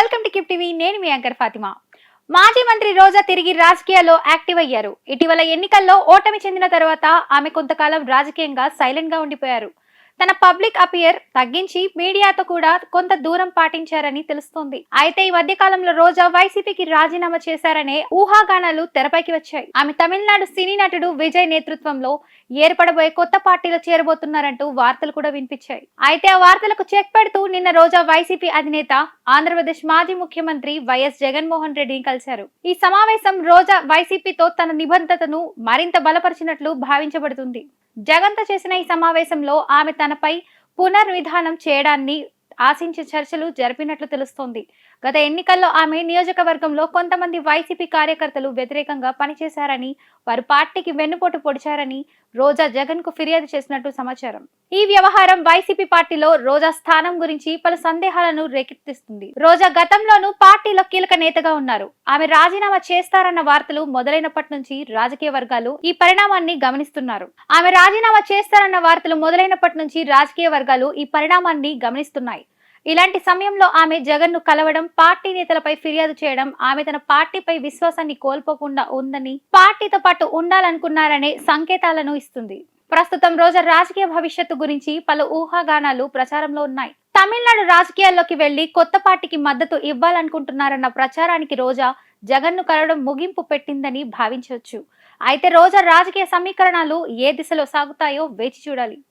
Welcome to keep TV. నేను మీ anchor Fatima. మాజీ మంత్రి రోజా తిరిగి రాజకీయాల్లో యాక్టివ్ అయ్యారు. ఇటీవల ఎన్నికల్లో ఓటమి చెందిన తర్వాత ఆమె కొంతకాలం రాజకీయంగా సైలెంట్ గా ఉండిపోయారు. తన పబ్లిక్ అపియర్ తగ్గించి మీడియాతో కూడా కొంత దూరం పాటించారని తెలుస్తోంది. అయితే ఈ మధ్య కాలంలో రోజా వైసీపీకి రాజీనామా చేశారనే ఊహాగానాలు తెరపైకి వచ్చాయి. ఆమె తమిళనాడు సినీ నటుడు విజయ్ నేతృత్వంలో ఏర్పడబోయే కొత్త పార్టీలో చేరబోతున్నారంటూ వార్తలు కూడా వినిపించాయి. అయితే ఆ వార్తలకు చెక్ పెడుతూ నిన్న రోజా వైసీపీ అధినేత ఆంధ్రప్రదేశ్ మాజీ ముఖ్యమంత్రి వైఎస్ జగన్మోహన్ రెడ్డిని కలిశారు. ఈ సమావేశం రోజా వైసీపీతో తన నిబద్ధతను మరింత బలపరిచినట్లు భావించబడుతుంది. జగన్తో చేసిన ఈ సమావేశంలో ఆమె తనపై పునర్విధానం చేయడాన్ని ఆశించే చర్చలు జరిపినట్లు తెలుస్తోంది. గత ఎన్నికల్లో ఆమె నియోజకవర్గంలో కొంతమంది వైసీపీ కార్యకర్తలు వ్యతిరేకంగా పనిచేశారని, వారు పార్టీకి వెన్నుపోటు పొడిచారని రోజా జగన్ కు ఫిర్యాదు చేసినట్టు సమాచారం. ఈ వ్యవహారం వైసీపీ పార్టీలో రోజా స్థానం గురించి పలు సందేహాలను రేకెత్తిస్తుంది. రోజా గతంలోనూ పార్టీలో కీలక నేతగా ఉన్నారు. ఆమె రాజీనామా చేస్తారన్న వార్తలు మొదలైనప్పటి నుంచి రాజకీయ వర్గాలు ఈ పరిణామాన్ని గమనిస్తున్నారు. ఈ పరిణామాన్ని గమనిస్తున్నాయి. ఇలాంటి సమయంలో ఆమె జగన్ ను కలవడం, పార్టీ నేతలపై ఫిర్యాదు చేయడం ఆమె తన పార్టీపై విశ్వాసాన్ని కోల్పోకుండా ఉందని, పార్టీతో పాటు ఉండాలనుకున్నారనే సంకేతాలను ఇస్తుంది. ప్రస్తుతం రోజా రాజకీయ భవిష్యత్తు గురించి పలు ఊహాగానాలు ప్రచారంలో ఉన్నాయి. తమిళనాడు రాజకీయాల్లోకి వెళ్లి కొత్త పార్టీకి మద్దతు ఇవ్వాలనుకుంటున్నారన్న ప్రచారానికి రోజా జగన్ ను కలవడం ముగింపు పెట్టిందని భావించవచ్చు. అయితే రోజా రాజకీయ సమీకరణాలు ఏ దిశలో సాగుతాయో వేచి చూడాలి.